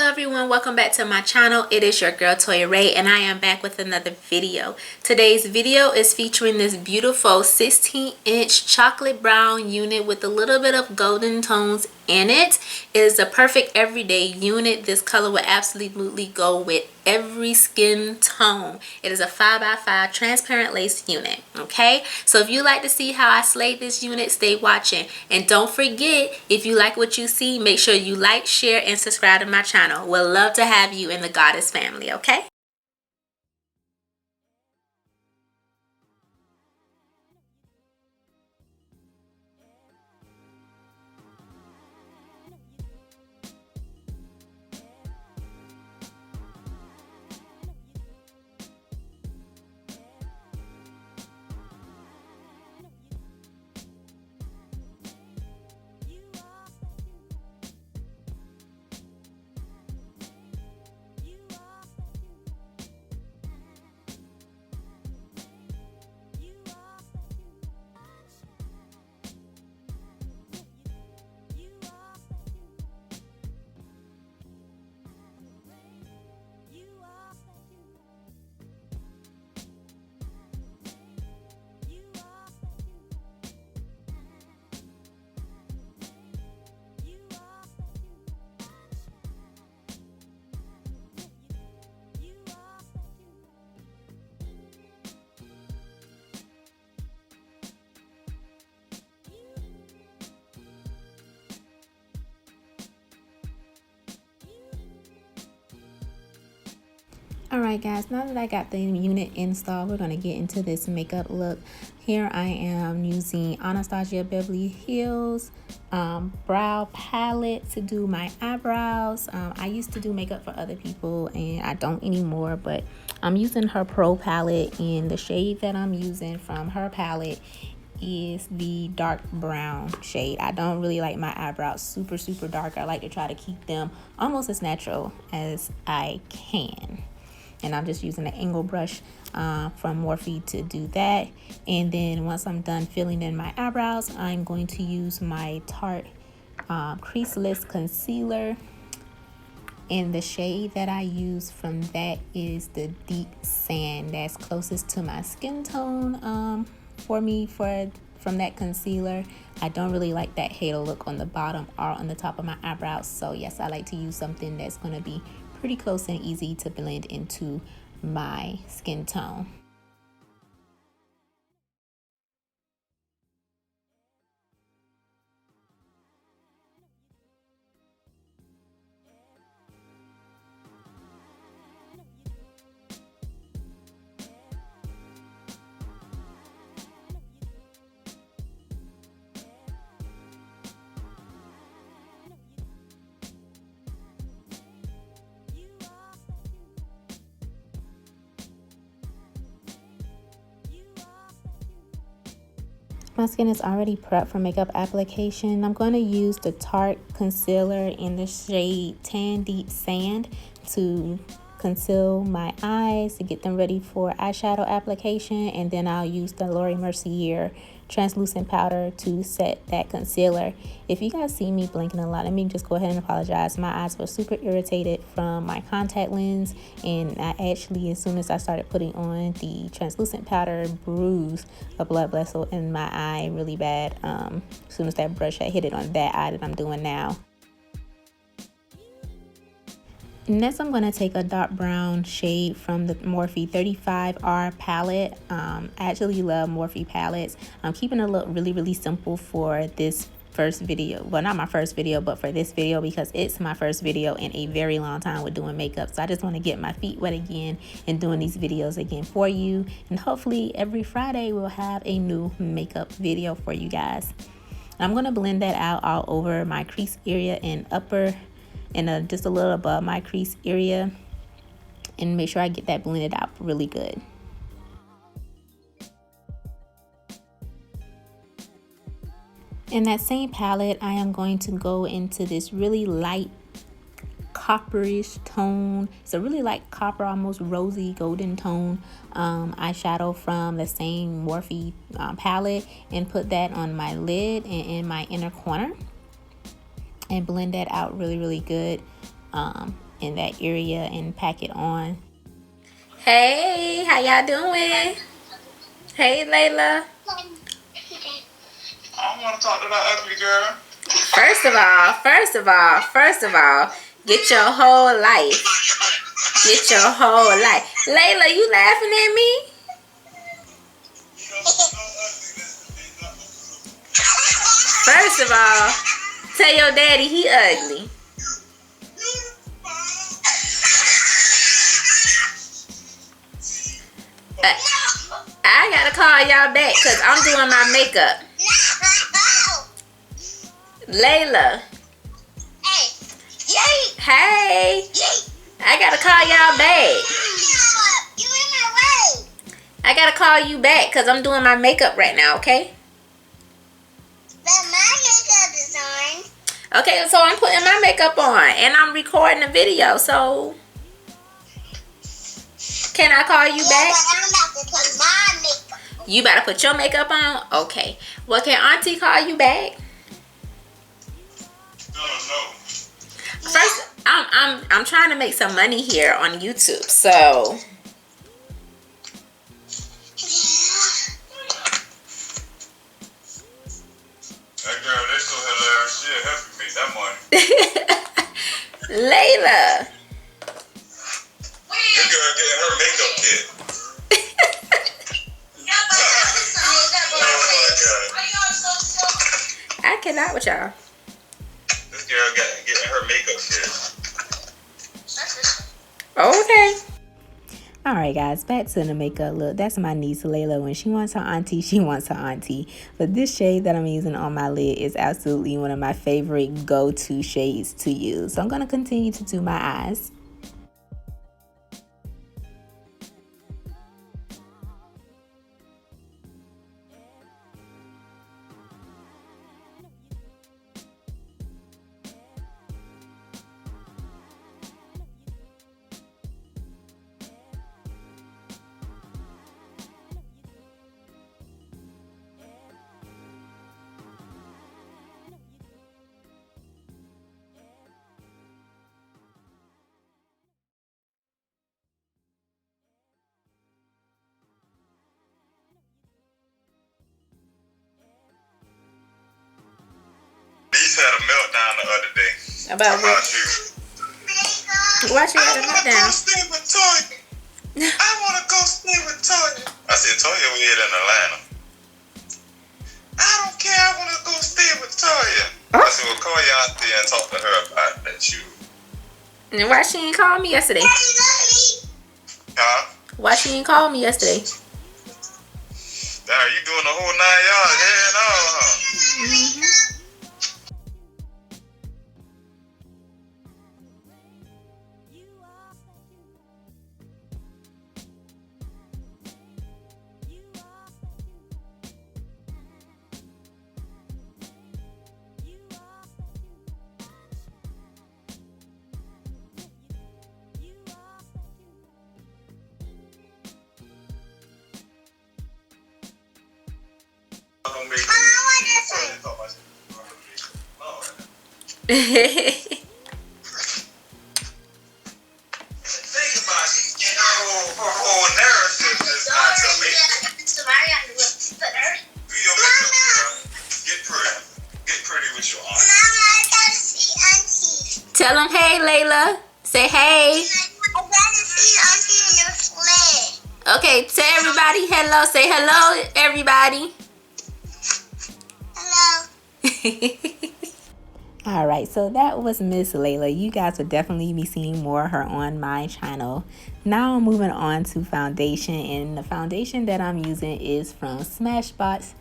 Hello everyone, welcome back to my channel. It is your girl Toya Rey and I am back with another video. Today's video is featuring this beautiful 16-inch chocolate brown unit with a little bit of golden tones in it. It is a perfect everyday unit. This color will absolutely go with every skin tone. It is a 5x5 transparent lace unit. Okay, so if you like to see how I slayed this unit, stay watching. And don't forget, if you like what you see, make sure you like, share, and subscribe to my channel. We'll love to have you in the Goddess family. Okay. Alright guys, now that I got the unit installed, we're going to get into this makeup look. Here I am using Anastasia Beverly Hills brow palette to do my eyebrows. I used to do makeup for other people and I don't anymore, but I'm using her Pro palette, and the shade that I'm using from her palette is the dark brown shade. I don't really like my eyebrows super dark. I like to try to keep them almost as natural as I can. And I'm just using an angle brush from Morphe to do that. And then once I'm done filling in my eyebrows, I'm going to use my Tarte creaseless concealer. And the shade that I use from that is the Deep Sand. That's closest to my skin tone for me from that concealer. I don't really like that halo look on the bottom or on the top of my eyebrows. So yes, I like to use something that's going to be pretty close and easy to blend into my skin tone. My skin is already prepped for makeup application. I'm going to use the Tarte concealer in the shade Tan Deep Sand to conceal my eyes, to get them ready for eyeshadow application. And then I'll use the Laura Mercier translucent powder to set that concealer. If you guys see me blinking a lot, let me just go ahead and apologize. My eyes were super irritated from my contact lens, and I actually, as soon as I started putting on the translucent powder, bruised a blood vessel in my eye really bad as soon as that brush had hit it on that eye that I'm doing now. Next, I'm going to take a dark brown shade from the Morphe 35R palette. I actually love Morphe palettes. I'm keeping it look really simple for this first video. Well, not my first video, but for this video, because it's my first video in a very long time with doing makeup. So I just want to get my feet wet again and doing these videos again for you. And hopefully every Friday we'll have a new makeup video for you guys. I'm going to blend that out all over my crease area and upper and just a little above my crease area, and make sure I get that blended out really good. In that same palette, I am going to go into this really light copperish tone. It's a really light copper, almost rosy golden tone eyeshadow from the same Morphe palette, and put that on my lid and in my inner corner. And blend that out really good. in that area and pack it on. Hey, how y'all doing? Hey, Layla. I don't want to talk to that ugly girl. First of all, get your whole life. Get your whole life. Layla, you laughing at me? First of all, tell your daddy he ugly. I gotta call y'all back because I'm doing my makeup. Layla. Hey. I gotta call y'all back. I gotta call you back because I'm doing my makeup right now, okay? But my makeup is on. Okay, so I'm putting my makeup on and I'm recording a video, so can I call you back? But I'm about to put my makeup on. You better put your makeup on? Okay. Well, can Auntie call you back? No. First, I'm trying to make some money here on YouTube, so That girl, they so hilarious. She'll help you make that money. Layla. That girl getting her makeup kit. Oh my God. I cannot with y'all. This girl getting her makeup kit. Okay. Alright guys, back to the makeup look. That's my niece Layla. When she wants her auntie, she wants her auntie. But this shade that I'm using on my lid is absolutely one of my favorite go-to shades to use. So I'm going to continue to do my eyes. Niece had a meltdown the other day. About what? you. Why she got a meltdown? Stay with Toya. I want to go stay with Toya. I said, Toya, we here in Atlanta. I don't care. I want to go stay with Toya. I said, well, call your auntie and talk to her about that you. And why she ain't call me yesterday? Huh? Why she ain't call me yesterday? Now, you doing the whole 9 yards? Hell no, huh? Tell them, hey, Layla. Say hey. Okay, tell everybody hello. Say hello, everybody. Hello. All right, so that was Miss Layla. You guys will definitely be seeing more of her on my channel. Now I'm moving on to foundation, and the foundation that I'm using is from Smashbox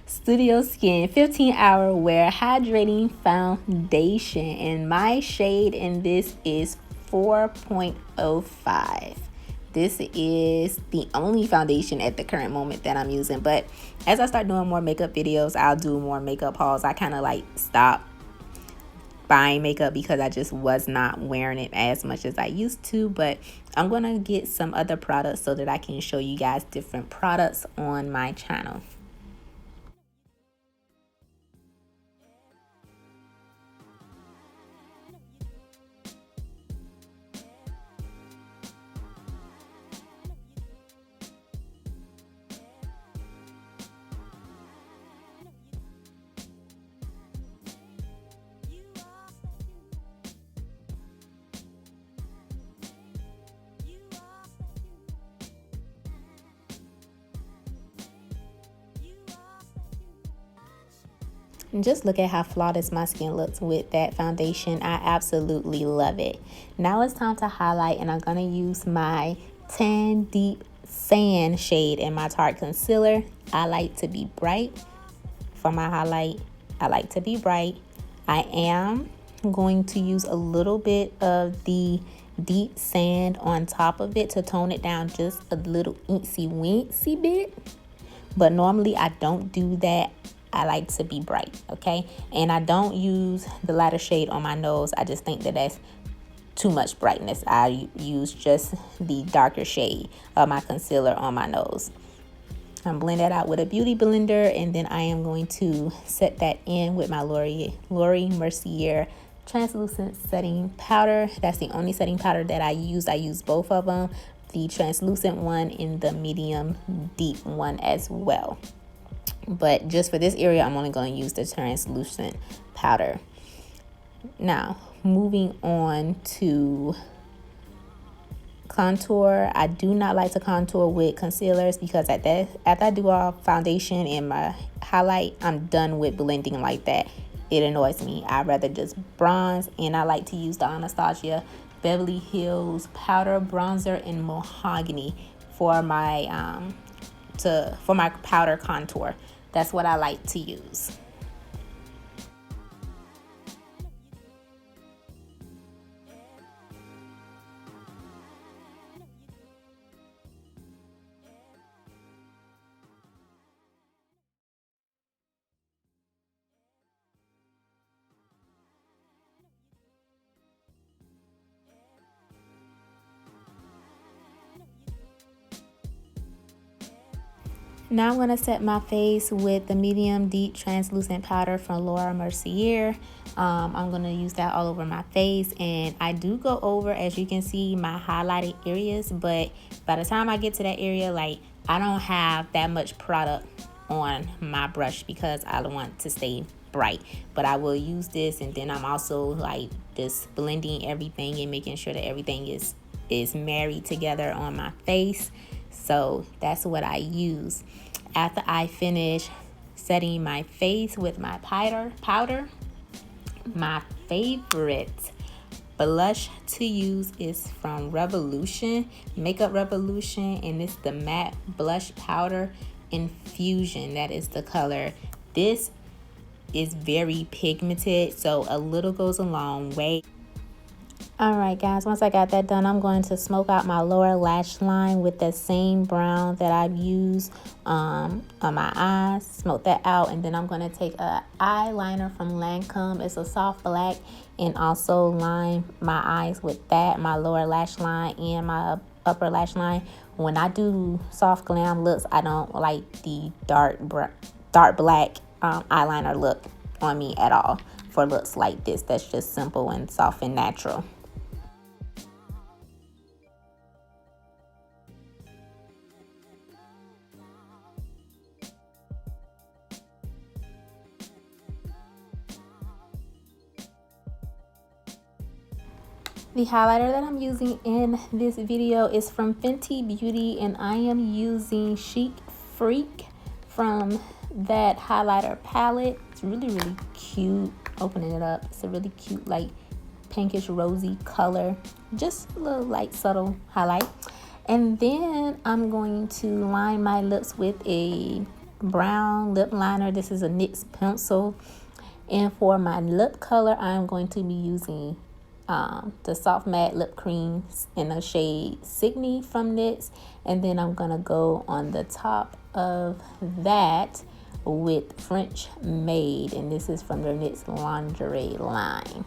Studio Skin 15-hour wear hydrating foundation, and my shade in this is 4.05. This is the only foundation at the current moment that I'm using, but as I start doing more makeup videos, I'll do more makeup hauls. I kind of like stopped buying makeup because I just was not wearing it as much as I used to, but I'm gonna get some other products so that I can show you guys different products on my channel. And just look at how flawless my skin looks with that foundation. I absolutely love it. Now it's time to highlight, and I'm going to use my Tan Deep Sand shade in my Tarte concealer. I like to be bright for my highlight. I like to be bright. I am going to use a little bit of the deep sand on top of it to tone it down just a little weensy bit. But normally I don't do that. I like to be bright, okay? And I don't use the lighter shade on my nose. I just think that that's too much brightness. I use just the darker shade of my concealer on my nose. I'm blend that out with a beauty blender, and then I am going to set that in with my Laura Mercier translucent setting powder. That's the only setting powder that I use. I use both of them, the translucent one and the medium deep one as well. But just for this area, I'm only going to use the translucent powder. Now, moving on to contour. I do not like to contour with concealers because after I do all foundation and my highlight, I'm done with blending like that. It annoys me. I'd rather just bronze, and I like to use the Anastasia Beverly Hills powder bronzer in mahogany for my powder contour. That's what I like to use. Now I'm going to set my face with the medium deep translucent powder from Laura Mercier. I'm going to use that all over my face, and I do go over, as you can see, my highlighted areas, but by the time I get to that area, like, I don't have that much product on my brush because I don't want to stay bright. But I will use this, and then I'm also like just blending everything and making sure that everything is married together on my face. So that's what I use. After I finish setting my face with my powder, my favorite blush to use is from Makeup Revolution, and it's the matte blush powder Infusion. That is the color. This is very pigmented, so a little goes a long way. Alright guys, once I got that done, I'm going to smoke out my lower lash line with the same brown that I've used on my eyes. Smoke that out, and then I'm going to take a eyeliner from Lancome. It's a soft black, and also line my eyes with that, my lower lash line and my upper lash line. When I do soft glam looks, I don't like the dark black eyeliner look on me at all for looks like this. That's just simple and soft and natural. The highlighter that I'm using in this video is from Fenty Beauty, and I am using Chic Freak from that highlighter palette. It's really cute. Opening it up, it's a really cute, like, pinkish rosy color. Just a little light subtle highlight. And then I'm going to line my lips with a brown lip liner. This is a NYX pencil, and for my lip color, I'm going to be using the soft matte lip cream in the shade Signy from NYX, and then I'm gonna go on the top of that with French Maid, and this is from their NYX lingerie line.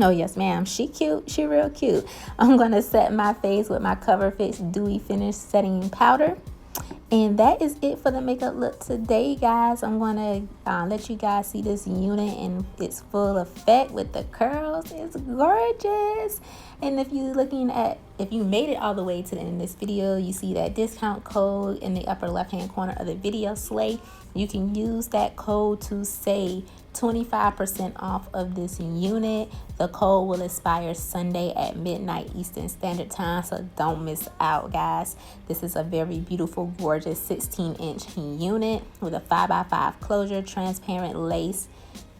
Oh yes ma'am, she cute, she real cute. I'm gonna set my face with my Cover Fix Dewy Finish Setting Powder. And that is it for the makeup look today, guys. I'm gonna let you guys see this unit in its full effect with the curls. It's gorgeous. And if you're looking at if you made it all the way to the end of this video, you see that discount code in the upper left hand corner of the video, SLAY. You can use that code to save 25% off of this unit. The code will expire Sunday at midnight Eastern Standard Time, so don't miss out, guys. This is a very beautiful, gorgeous 16-inch unit with a 5x5 closure, transparent lace.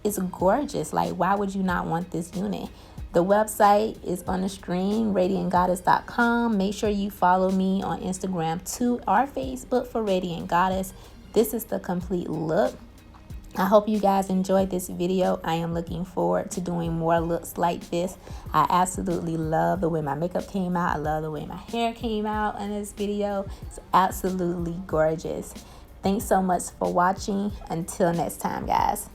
It's gorgeous. Like, why would you not want this unit? The website is on the screen, reydiantgoddess.com. Make sure you follow me on Instagram too, or Facebook for Rey'diant Goddess. This is the complete look. I hope you guys enjoyed this video. I am looking forward to doing more looks like this. I absolutely love the way my makeup came out. I love the way my hair came out in this video. It's absolutely gorgeous. Thanks so much for watching. Until next time, guys.